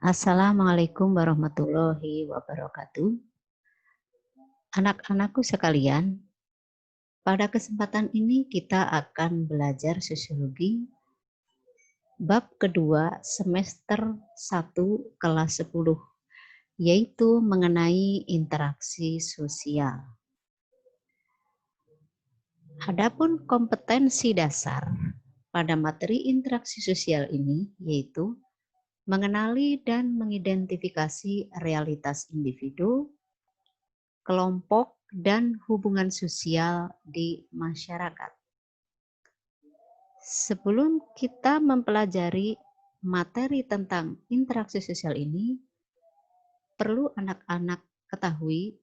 Assalamualaikum warahmatullahi wabarakatuh. Anak-anakku sekalian, pada kesempatan ini kita akan belajar sosiologi bab kedua semester 1 kelas 10, yaitu mengenai interaksi sosial. Adapun kompetensi dasar pada materi interaksi sosial ini yaitu mengenali dan mengidentifikasi realitas individu, kelompok, dan hubungan sosial di masyarakat. Sebelum kita mempelajari materi tentang interaksi sosial ini, perlu anak-anak ketahui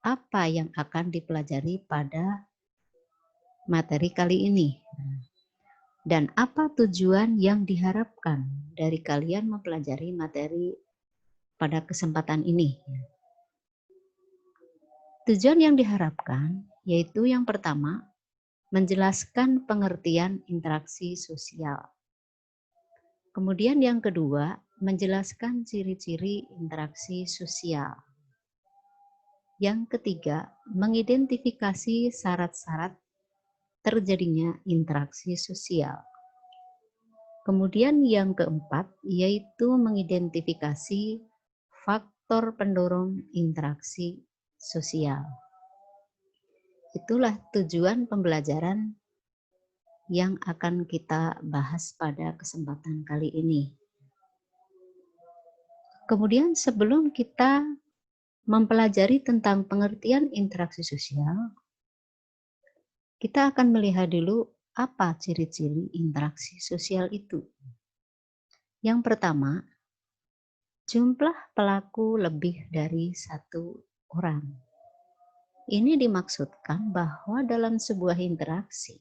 apa yang akan dipelajari pada materi kali ini. Dan apa tujuan yang diharapkan dari kalian mempelajari materi pada kesempatan ini. Tujuan yang diharapkan yaitu yang pertama, menjelaskan pengertian interaksi sosial. Kemudian yang kedua, menjelaskan ciri-ciri interaksi sosial. Yang ketiga, mengidentifikasi syarat-syarat terjadinya interaksi sosial. Kemudian yang keempat, yaitu mengidentifikasi faktor pendorong interaksi sosial. Itulah tujuan pembelajaran yang akan kita bahas pada kesempatan kali ini. Kemudian sebelum kita mempelajari tentang pengertian interaksi sosial, kita akan melihat dulu apa ciri-ciri interaksi sosial itu. Yang pertama, jumlah pelaku lebih dari satu orang. Ini dimaksudkan bahwa dalam sebuah interaksi,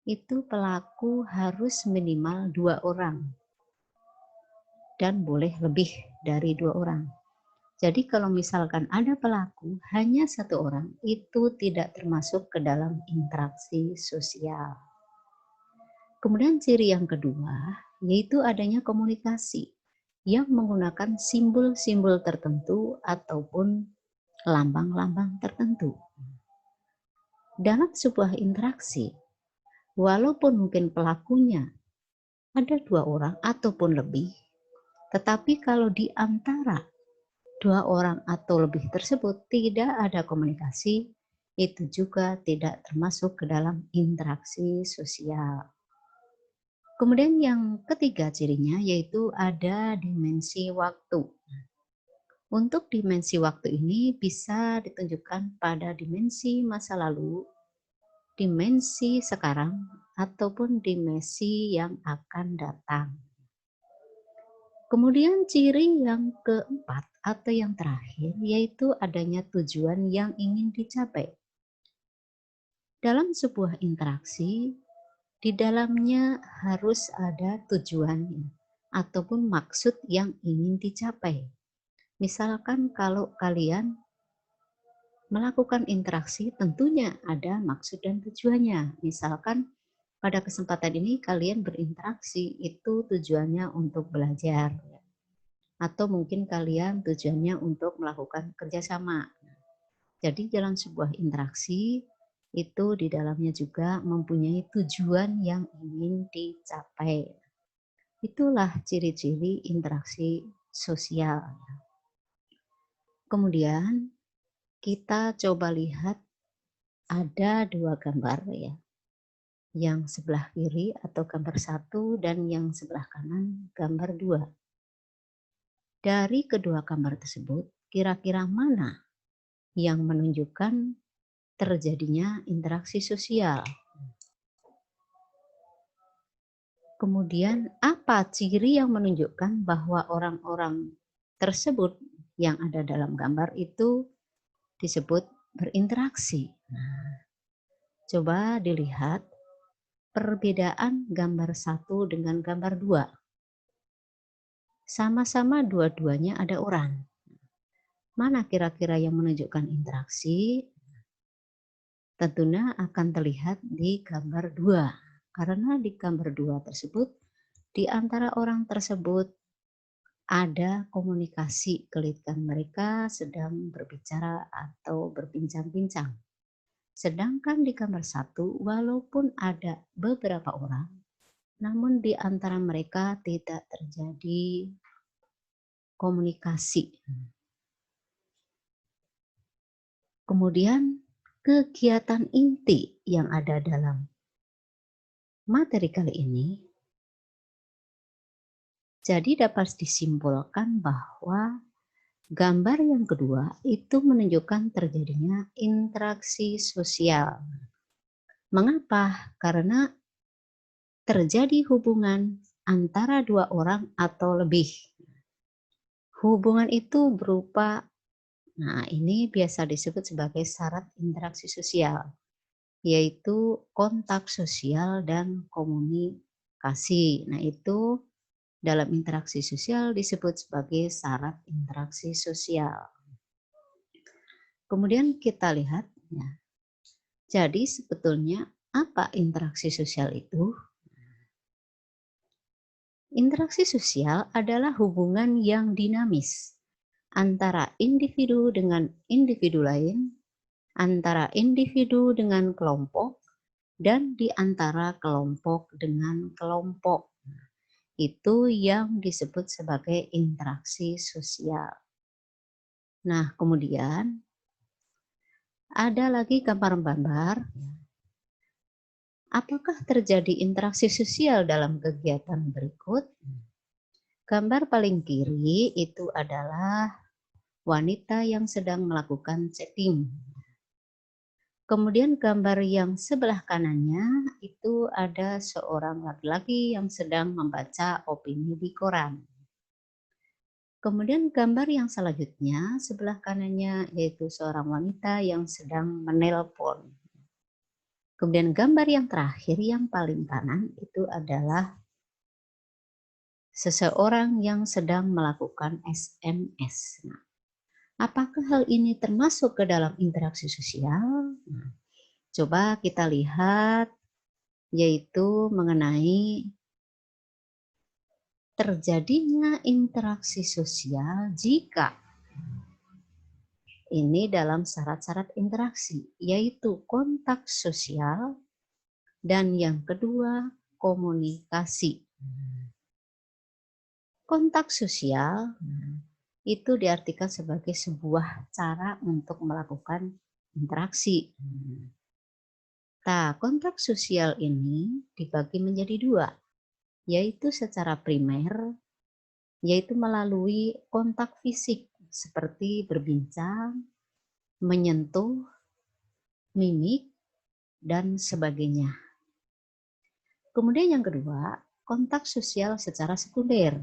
itu pelaku harus minimal 2 orang dan boleh lebih dari 2 orang. Jadi kalau misalkan ada pelaku hanya 1 orang, itu tidak termasuk ke dalam interaksi sosial. Kemudian ciri yang kedua, yaitu adanya komunikasi yang menggunakan simbol-simbol tertentu ataupun lambang-lambang tertentu. Dalam sebuah interaksi, walaupun mungkin pelakunya ada 2 orang ataupun lebih, tetapi kalau di antara 2 orang atau lebih tersebut tidak ada komunikasi, itu juga tidak termasuk ke dalam interaksi sosial. Kemudian yang ketiga cirinya yaitu ada dimensi waktu. Untuk dimensi waktu ini bisa ditunjukkan pada dimensi masa lalu, dimensi sekarang, ataupun dimensi yang akan datang. Kemudian ciri yang keempat atau yang terakhir yaitu adanya tujuan yang ingin dicapai. Dalam sebuah interaksi, di dalamnya harus ada tujuannya ataupun maksud yang ingin dicapai. Misalkan kalau kalian melakukan interaksi, tentunya ada maksud dan tujuannya. Misalkan pada kesempatan ini kalian berinteraksi, itu tujuannya untuk belajar. Atau mungkin kalian tujuannya untuk melakukan kerjasama. Jadi dalam sebuah interaksi, itu di dalamnya juga mempunyai tujuan yang ingin dicapai. Itulah ciri-ciri interaksi sosial. Kemudian kita coba lihat ada 2 gambar ya. Yang sebelah kiri atau gambar 1 dan yang sebelah kanan gambar 2. Dari kedua gambar tersebut, kira-kira mana yang menunjukkan terjadinya interaksi sosial? Kemudian apa ciri yang menunjukkan bahwa orang-orang tersebut yang ada dalam gambar itu disebut berinteraksi? Nah, coba dilihat perbedaan gambar 1 dengan gambar 2. Sama-sama dua-duanya ada orang. Mana kira-kira yang menunjukkan interaksi? Tentunya akan terlihat di gambar 2. Karena di gambar 2 tersebut, di antara orang tersebut ada komunikasi ketika mereka sedang berbicara atau berbincang-bincang. Sedangkan di kamar satu, walaupun ada beberapa orang, namun di antara mereka tidak terjadi komunikasi. Kemudian kegiatan inti yang ada dalam materi kali ini, jadi dapat disimpulkan bahwa gambar yang kedua itu menunjukkan terjadinya interaksi sosial. Mengapa? Karena terjadi hubungan antara dua orang atau lebih. Hubungan itu berupa, nah ini biasa disebut sebagai syarat interaksi sosial, yaitu kontak sosial dan komunikasi. Nah itu dalam interaksi sosial disebut sebagai syarat interaksi sosial. Kemudian kita lihat, ya, jadi sebetulnya apa interaksi sosial itu? Interaksi sosial adalah hubungan yang dinamis antara individu dengan individu lain, antara individu dengan kelompok, dan di antara kelompok dengan kelompok. Itu yang disebut sebagai interaksi sosial. Nah, kemudian ada lagi gambar-gambar. Apakah terjadi interaksi sosial dalam kegiatan berikut? Gambar paling kiri itu adalah wanita yang sedang melakukan chatting. Kemudian gambar yang sebelah kanannya itu ada seorang laki-laki yang sedang membaca opini di koran. Kemudian gambar yang selanjutnya sebelah kanannya yaitu seorang wanita yang sedang menelpon. Kemudian gambar yang terakhir yang paling kanan itu adalah seseorang yang sedang melakukan SMS. Nah, apakah hal ini termasuk ke dalam interaksi sosial? Nah, coba kita lihat, yaitu mengenai terjadinya interaksi sosial jika ini dalam syarat-syarat interaksi, yaitu kontak sosial dan yang kedua komunikasi. Kontak sosial itu diartikan sebagai sebuah cara untuk melakukan interaksi. Nah, kontak sosial ini dibagi menjadi dua, yaitu secara primer, yaitu melalui kontak fisik seperti berbincang, menyentuh, mimik, dan sebagainya. Kemudian yang kedua, kontak sosial secara sekunder,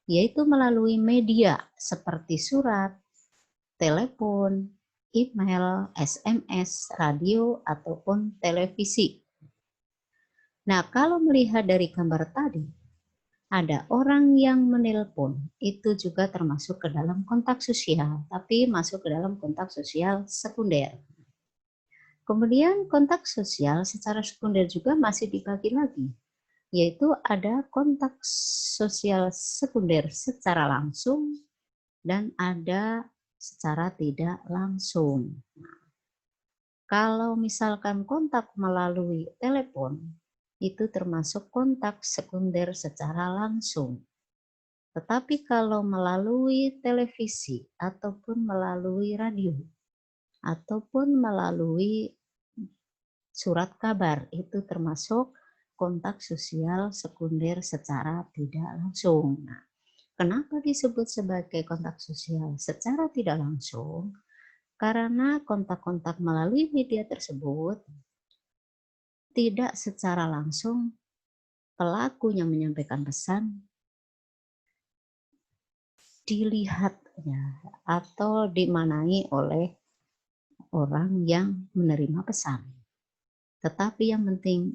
yaitu melalui media seperti surat, telepon, email, SMS, radio, ataupun televisi. Nah, kalau melihat dari gambar tadi, ada orang yang menelpon, itu juga termasuk ke dalam kontak sosial, tapi masuk ke dalam kontak sosial sekunder. Kemudian kontak sosial secara sekunder juga masih dibagi lagi, yaitu ada kontak sosial sekunder secara langsung dan ada secara tidak langsung. Kalau misalkan kontak melalui telepon, itu termasuk kontak sekunder secara langsung. Tetapi kalau melalui televisi ataupun melalui radio ataupun melalui surat kabar, itu termasuk kontak sosial sekunder secara tidak langsung. Nah, kenapa disebut sebagai kontak sosial secara tidak langsung? Karena kontak-kontak melalui media tersebut tidak secara langsung pelaku yang menyampaikan pesan dilihat ya, atau dimanai oleh orang yang menerima pesan. Tetapi yang penting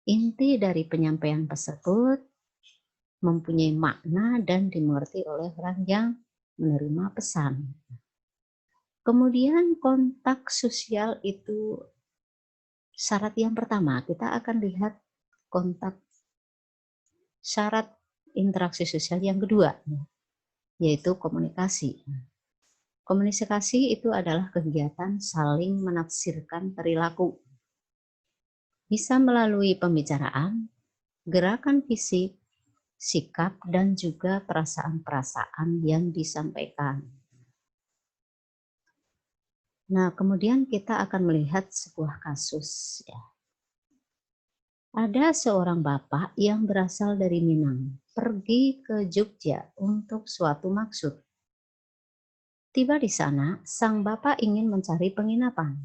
inti dari penyampaian tersebut mempunyai makna dan dimengerti oleh orang yang menerima pesan. Kemudian kontak sosial itu syarat yang pertama, kita akan lihat kontak syarat interaksi sosial yang kedua, yaitu komunikasi. Komunikasi itu adalah kegiatan saling menafsirkan perilaku. Bisa melalui pembicaraan, gerakan fisik, sikap, dan juga perasaan-perasaan yang disampaikan. Nah, kemudian kita akan melihat sebuah kasus. Ada seorang bapak yang berasal dari Minang, pergi ke Jogja untuk suatu maksud. Tiba di sana, sang bapak ingin mencari penginapan.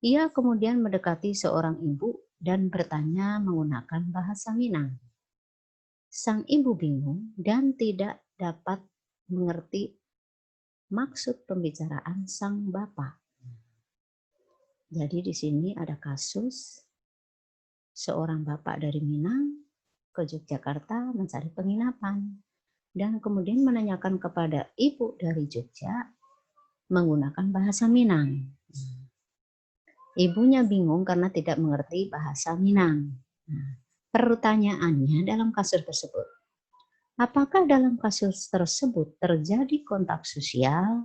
Ia kemudian mendekati seorang ibu dan bertanya menggunakan bahasa Minang. Sang ibu bingung dan tidak dapat mengerti maksud pembicaraan sang bapak. Jadi di sini ada kasus seorang bapak dari Minang ke Yogyakarta mencari penginapan dan kemudian menanyakan kepada ibu dari Jogja menggunakan bahasa Minang. Ibunya bingung karena tidak mengerti bahasa Minang. Pertanyaannya dalam kasus tersebut, apakah dalam kasus tersebut terjadi kontak sosial?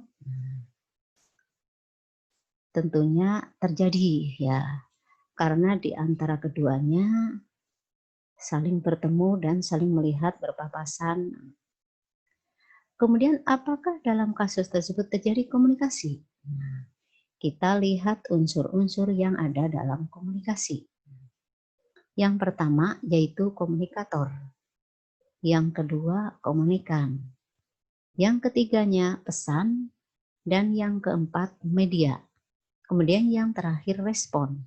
Tentunya terjadi ya, karena di antara keduanya saling bertemu dan saling melihat berpapasan. Kemudian apakah dalam kasus tersebut terjadi komunikasi? Kita lihat unsur-unsur yang ada dalam komunikasi. Yang pertama yaitu komunikator. Yang kedua komunikan. Yang ketiganya pesan. Dan yang keempat media. Kemudian yang terakhir respon.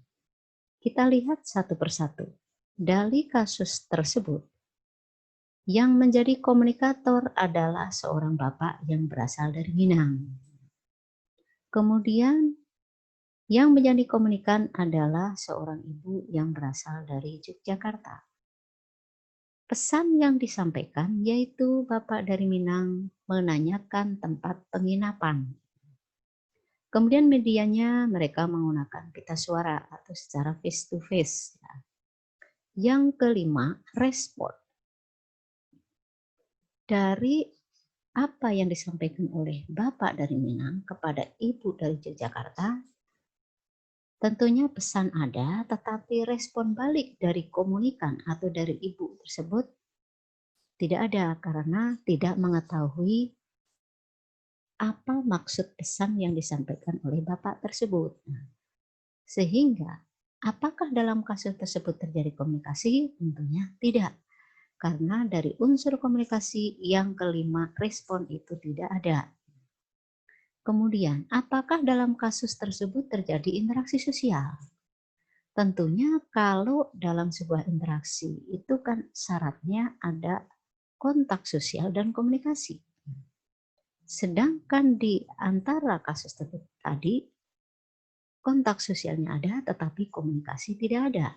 Kita lihat satu persatu. Dari kasus tersebut, yang menjadi komunikator adalah seorang bapak yang berasal dari Minang. Kemudian yang menjadi komunikan adalah seorang ibu yang berasal dari Yogyakarta. Pesan yang disampaikan yaitu bapak dari Minang menanyakan tempat penginapan. Kemudian medianya mereka menggunakan pita suara atau secara face to face. Yang kelima, respon. Dari apa yang disampaikan oleh bapak dari Minang kepada ibu dari Yogyakarta, tentunya pesan ada, tetapi respon balik dari komunikan atau dari ibu tersebut tidak ada karena tidak mengetahui apa maksud pesan yang disampaikan oleh bapak tersebut. Sehingga apakah dalam kasus tersebut terjadi komunikasi? Tentunya tidak. Karena dari unsur komunikasi yang kelima, respon itu tidak ada. Kemudian, apakah dalam kasus tersebut terjadi interaksi sosial? Tentunya kalau dalam sebuah interaksi itu kan syaratnya ada kontak sosial dan komunikasi. Sedangkan di antara kasus tersebut tadi, kontak sosialnya ada tetapi komunikasi tidak ada.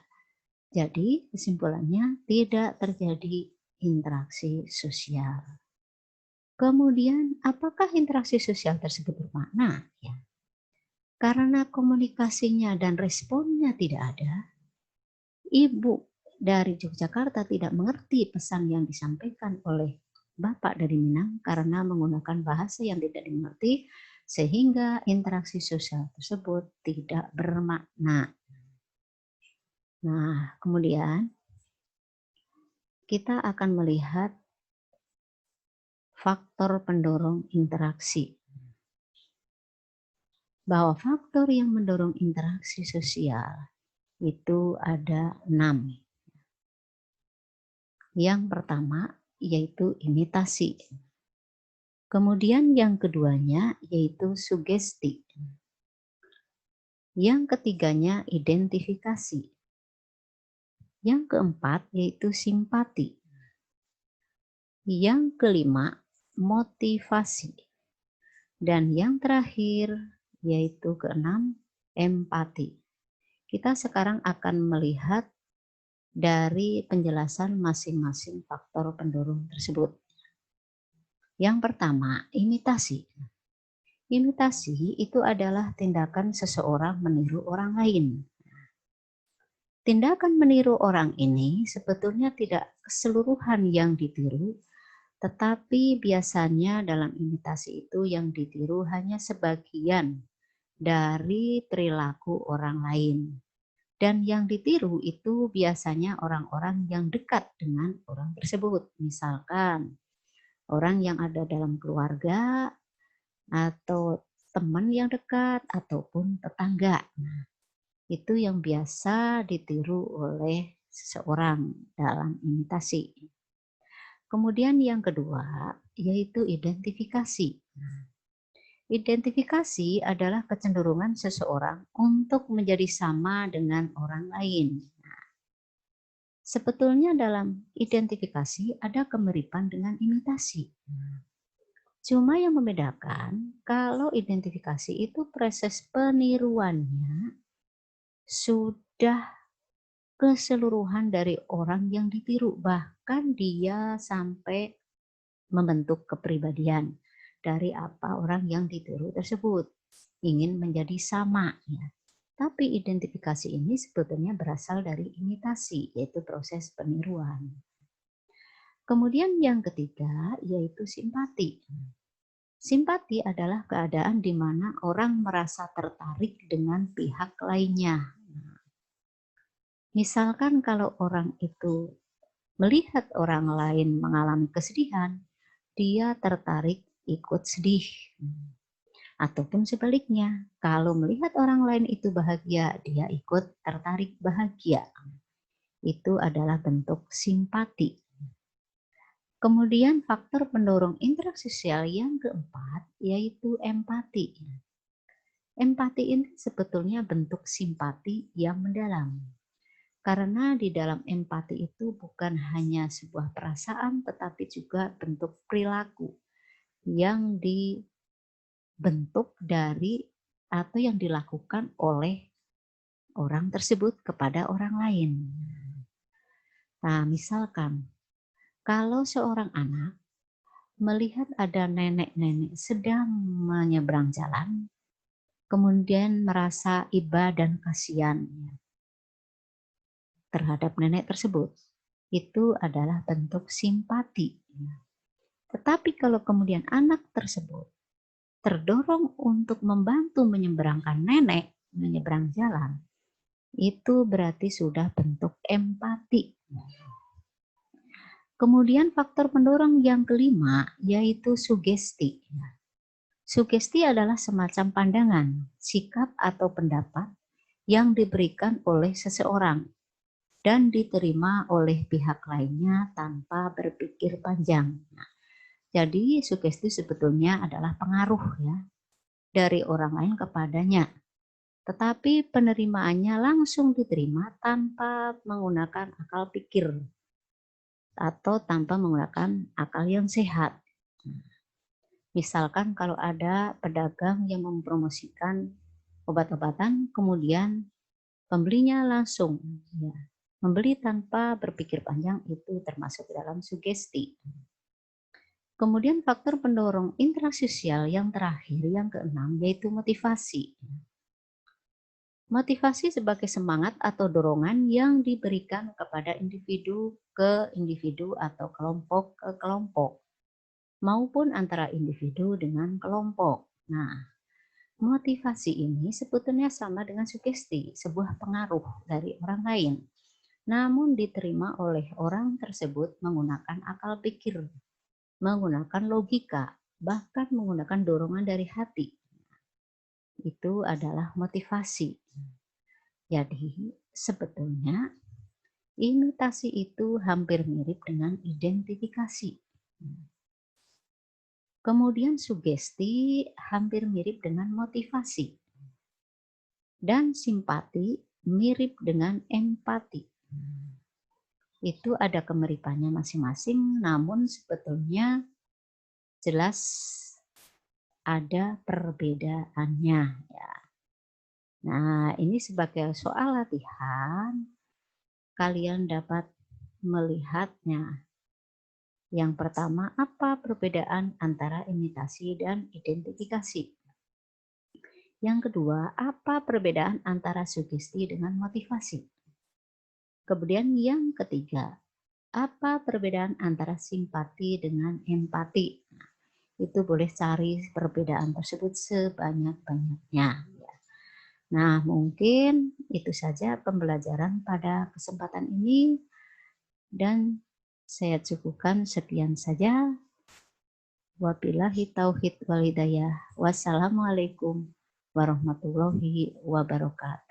Jadi kesimpulannya tidak terjadi interaksi sosial. Kemudian apakah interaksi sosial tersebut bermakna? Ya. Karena komunikasinya dan responnya tidak ada, ibu dari Yogyakarta tidak mengerti pesan yang disampaikan oleh bapak dari Minang karena menggunakan bahasa yang tidak dimengerti, sehingga interaksi sosial tersebut tidak bermakna. Nah, kemudian kita akan melihat faktor pendorong interaksi. Bahwa faktor yang mendorong interaksi sosial itu ada 6. Yang pertama yaitu imitasi. Kemudian yang keduanya yaitu sugesti. Yang ketiganya identifikasi. Yang keempat yaitu simpati. Yang kelima motivasi. Dan yang terakhir yaitu keenam empati. Kita sekarang akan melihat dari penjelasan masing-masing faktor pendorong tersebut. Yang pertama, imitasi. Imitasi itu adalah tindakan seseorang meniru orang lain. Tindakan meniru orang ini sebetulnya tidak keseluruhan yang ditiru, tetapi biasanya dalam imitasi itu yang ditiru hanya sebagian dari perilaku orang lain. Dan yang ditiru itu biasanya orang-orang yang dekat dengan orang tersebut. Misalkan orang yang ada dalam keluarga atau teman yang dekat ataupun tetangga. Nah, itu yang biasa ditiru oleh seseorang dalam imitasi. Kemudian yang kedua yaitu identifikasi. Identifikasi adalah kecenderungan seseorang untuk menjadi sama dengan orang lain. Sebetulnya dalam identifikasi ada kemiripan dengan imitasi. Cuma yang membedakan kalau identifikasi itu proses peniruannya sudah keseluruhan dari orang yang ditiru, bahkan dia sampai membentuk kepribadian dari apa orang yang ditiru tersebut, ingin menjadi sama ya. Tapi identifikasi ini sebetulnya berasal dari imitasi, yaitu proses peniruan. Kemudian yang ketiga yaitu simpati. Simpati adalah keadaan di mana orang merasa tertarik dengan pihak lainnya. Misalkan kalau orang itu melihat orang lain mengalami kesedihan, dia tertarik ikut sedih. Ataupun sebaliknya, kalau melihat orang lain itu bahagia, dia ikut tertarik bahagia. Itu adalah bentuk simpati. Kemudian faktor pendorong interaksi sosial yang keempat yaitu empati. Empati ini sebetulnya bentuk simpati yang mendalam. Karena di dalam empati itu bukan hanya sebuah perasaan tetapi juga bentuk perilaku yang dibentuk dari atau yang dilakukan oleh orang tersebut kepada orang lain. Nah, misalkan kalau seorang anak melihat ada nenek-nenek sedang menyeberang jalan, kemudian merasa iba dan kasihan terhadap nenek tersebut, itu adalah bentuk simpati. Tetapi kalau kemudian anak tersebut terdorong untuk membantu menyeberangkan nenek menyeberang jalan, itu berarti sudah bentuk empati. Kemudian faktor pendorong yang kelima yaitu sugesti. Sugesti adalah semacam pandangan, sikap atau pendapat yang diberikan oleh seseorang dan diterima oleh pihak lainnya tanpa berpikir panjang. Nah, jadi sugesti sebetulnya adalah pengaruh ya dari orang lain kepadanya. Tetapi penerimaannya langsung diterima tanpa menggunakan akal pikir atau tanpa menggunakan akal yang sehat. Misalkan kalau ada pedagang yang mempromosikan obat-obatan, kemudian pembelinya langsung ya, membeli tanpa berpikir panjang, itu termasuk dalam sugesti. Kemudian faktor pendorong interaksi sosial yang terakhir, yang keenam, yaitu motivasi. Motivasi sebagai semangat atau dorongan yang diberikan kepada individu ke individu atau kelompok ke kelompok, maupun antara individu dengan kelompok. Nah, motivasi ini sebetulnya sama dengan sugesti, sebuah pengaruh dari orang lain, namun diterima oleh orang tersebut menggunakan akal pikir, menggunakan logika, bahkan menggunakan dorongan dari hati. Itu adalah motivasi. Jadi, sebetulnya imitasi itu hampir mirip dengan identifikasi. Kemudian sugesti hampir mirip dengan motivasi. Dan simpati mirip dengan empati. Itu ada kemiripannya masing-masing, namun sebetulnya jelas ada perbedaannya ya. Nah, ini sebagai soal latihan, kalian dapat melihatnya. Yang pertama, apa perbedaan antara imitasi dan identifikasi? Yang kedua, apa perbedaan antara sugesti dengan motivasi? Kemudian yang ketiga, apa perbedaan antara simpati dengan empati? Itu boleh cari perbedaan tersebut sebanyak-banyaknya. Nah, mungkin itu saja pembelajaran pada kesempatan ini dan saya cukupkan sekian saja. Wabillahi taufiq wal hidayah. Wassalamualaikum warahmatullahi wabarakatuh.